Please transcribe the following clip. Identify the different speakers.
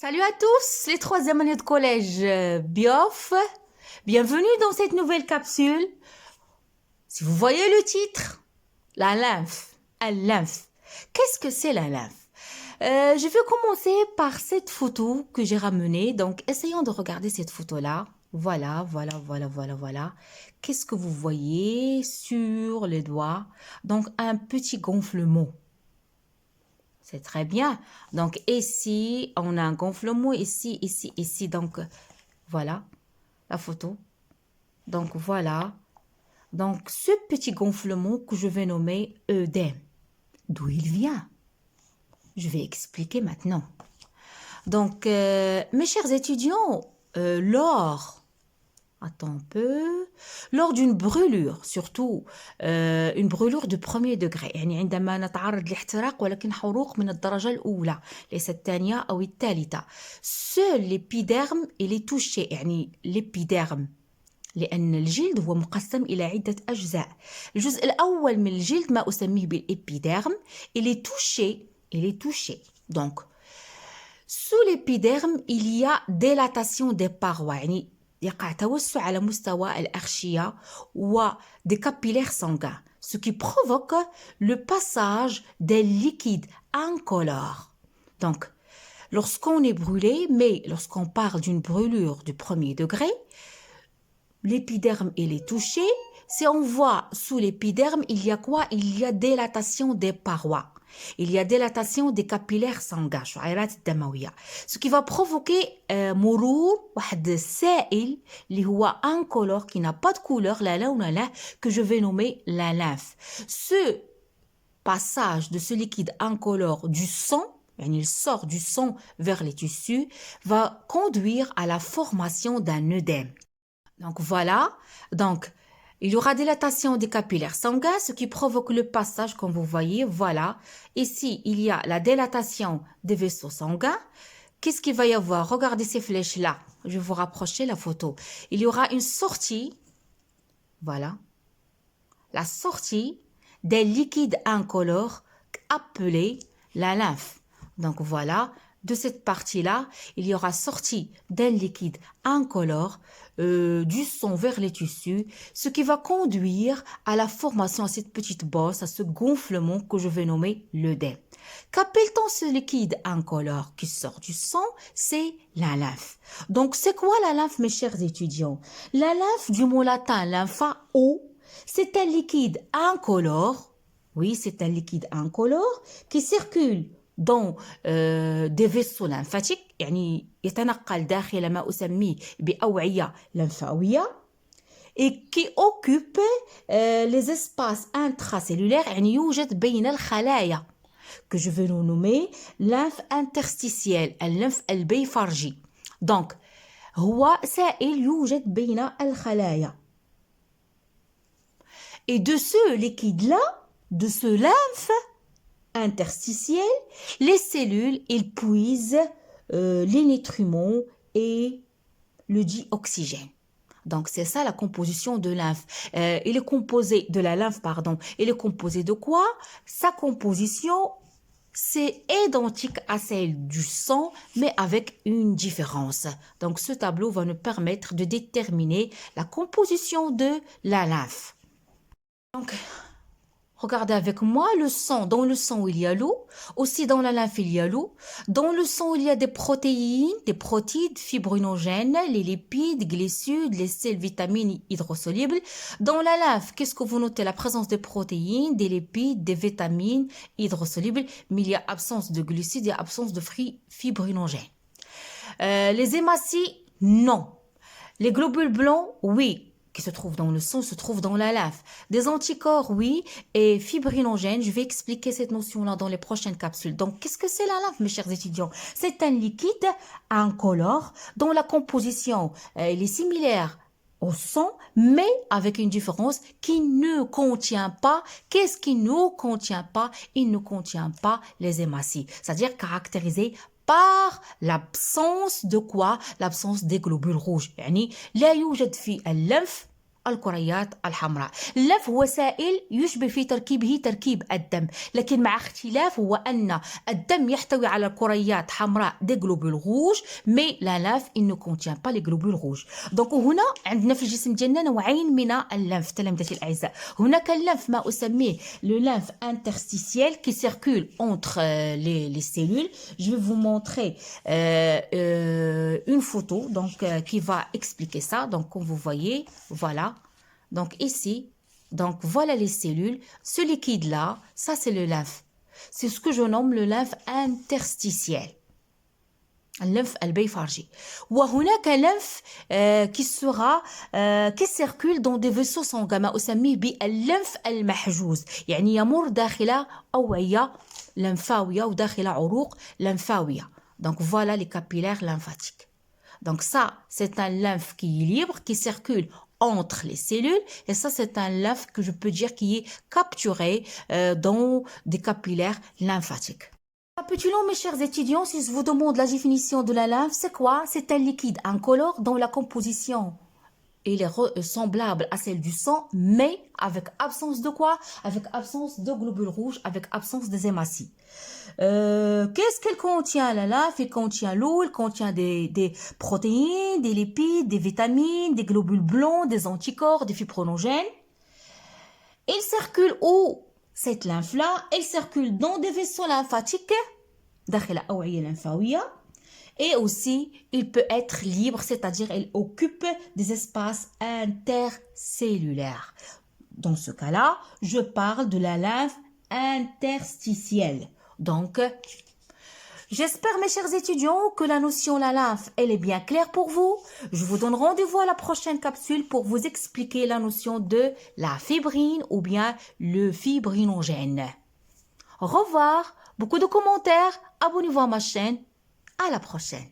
Speaker 1: Salut à tous, les troisième années de collège Biof. Bienvenue dans cette nouvelle capsule. Si vous voyez le titre, la lymphe, lymphe. Qu'est-ce que c'est la lymphe? Je vais commencer par cette photo que j'ai ramenée. Donc, essayons de regarder cette photo-là. Voilà. Qu'est-ce que vous voyez sur les doigts? Donc, un petit gonflement. C'est très bien. Donc, ici, on a un gonflement. Ici. Donc, voilà la photo. Donc, voilà. Donc, ce petit gonflement que je vais nommer œdème. D'où il vient? Je vais expliquer maintenant. Donc, mes chers étudiants, attends un peu. Lors d'une brûlure, surtout une brûlure de premier degré، يعني عندما نتعرض لاحتراق ولكن حروق من الدرجة الأولى ليست الثانية أو الثالثة. Seul l'épiderme il est touché، يعني l'épiderme، لأن الجلد هو مقسم إلى عدة أجزاء. الجزء الأول من الجلد ما أسميه بالإبيديرم il est touché. Donc, sous l'épiderme il y a dilatation des parois، يعني يقع توسع على مستوى الأغشية و des capillaires sanguins, ce qui provoque le passage des liquides incolores. Donc, lorsqu'on est brûlé, mais lorsqu'on parle d'une brûlure du premier degré, l'épiderme il est touché. Si on voit sous l'épiderme, il y a quoi? Il y a dilatation des parois. Il y a dilatation des capillaires sanguins, ce qui va provoquer مرور واحد السائل اللي هو incolore qui n'a pas de couleur, que je vais nommer la lymphe. Ce passage de ce liquide incolore du sang, il sort du sang vers les tissus, va conduire à la formation d'un œdème. Donc voilà, donc il y aura dilatation des capillaires sanguins, ce qui provoque le passage, comme vous voyez, voilà. Ici, il y a la dilatation des vaisseaux sanguins. Qu'est-ce qu'il va y avoir? Regardez ces flèches-là. Je vais vous rapprocher la photo. Il y aura une sortie, voilà, la sortie des liquides incolores appelés la lymphe. Donc voilà, de cette partie-là, il y aura sortie d'un liquide incolore du sang vers les tissus, ce qui va conduire à la formation de cette petite bosse, à ce gonflement que je vais nommer l'œdème. Qu'appelle-t-on ce liquide incolore qui sort du sang? C'est la lymphe. Donc, c'est quoi la lymphe, mes chers étudiants? La lymphe, du mot latin lympha, eau, c'est un liquide incolore. Oui, c'est un liquide incolore qui circule dans des vaisseaux lymphatiques، يعني يتنقل داخل ما أسميه بأوعية لمفاوية et qui occupe les espaces intracellulaires، يعني يوجد بين الخلايا que je vais nommer lymphe interstitielle، الليمف البيفرجي. donc هو سائل يوجد بين الخلايا. Et de ce liquide-là, de ce lymphe interstitiel, les cellules, ils puisent les nutriments et le dioxygène. Donc, c'est ça la composition de lymphe. Il est composé de la lymphe, pardon. Il est composé de quoi? Sa composition, c'est identique à celle du sang, mais avec une différence. Donc, ce tableau va nous permettre de déterminer la composition de la lymphe. Donc, regardez avec moi le sang. Dans le sang, il y a l'eau. Aussi, dans la lymphe, il y a l'eau. Dans le sang, il y a des protéines, des protides, fibrinogènes, les lipides, glycides, les sels, vitamines hydrosolubles. Dans la lymphe, qu'est-ce que vous notez? La présence des protéines, des lipides, des vitamines hydrosolubles, mais il y a absence de glucides, il y a absence de fibrinogènes. Les hématies, non. Les globules blancs, oui, qui se trouvent dans le sang, se trouvent dans la lymphe. Des anticorps, oui, et fibrinogènes. Je vais expliquer cette notion-là dans les prochaines capsules. Donc, qu'est-ce que c'est la lymphe, mes chers étudiants? C'est un liquide incolore dont la composition elle est similaire au sang, mais avec une différence qui ne contient pas. Qu'est-ce qui ne contient pas? Il ne contient pas les hématies, c'est-à-dire caractérisé par l'absence de quoi? L'absence des globules rouges. يعني لا يوجد في الليمف الكريات الحمراء. الليمف هو سائل يشبه في تركيبه تركيب الدم، لكن مع اختلاف هو أن الدم يحتوي على كريات حمراء دي globules rouges mais la lymphe il ne contient pas les globules rouges. دونك هنا عندنا في الجسم ديالنا نوعين من الليمف تلامذتي الأعزاء. هناك الليمف ما أسميه le lymphe interstitiel qui circule entre les cellules. Je vais vous montrer une photo donc qui va expliquer ça. Donc comme vous voyez, voilà. Donc ici, donc voilà les cellules. Ce liquide-là, ça c'est le lymphe. C'est ce que je nomme le lymphe interstitiel. الليمف البيفارجي. وهناك لمف qui circule dans des vaisseaux sanguins ما أسميه باللمف المحجوز، يعني يمر داخل أوعية لمفاوية وداخل عروق لمفاوية. Donc voilà les capillaires lymphatiques. Donc ça c'est un lymphe qui est libre, qui circule entre les cellules, et ça c'est un lymphe que je peux dire qui est capturé dans des capillaires lymphatiques. Récapitulons mes chers étudiants, si je vous demande la définition de la lymphe, c'est quoi? C'est un liquide incolore dont la composition est semblable à celle du sang, mais avec absence de quoi? Avec absence de globules rouges, avec absence des hématies. Qu'est-ce qu'elle contient la lymphe? Elle contient l'eau, elle contient des protéines, des lipides, des vitamines, des globules blancs, des anticorps, des fibrinogènes. Elle circule où? Cette lymphe-là, elle circule dans des vaisseaux lymphatiques, داخل أوعية لمفاوية, et aussi il peut être libre, c'est-à-dire elle occupe des espaces intercellulaires. Dans ce cas-là, je parle de la lymphe interstitielle. Donc, j'espère mes chers étudiants que la notion la lymphe, elle est bien claire pour vous. Je vous donne rendez-vous à la prochaine capsule pour vous expliquer la notion de la fibrine ou bien le fibrinogène. Au revoir, beaucoup de commentaires, abonnez-vous à ma chaîne, à la prochaine.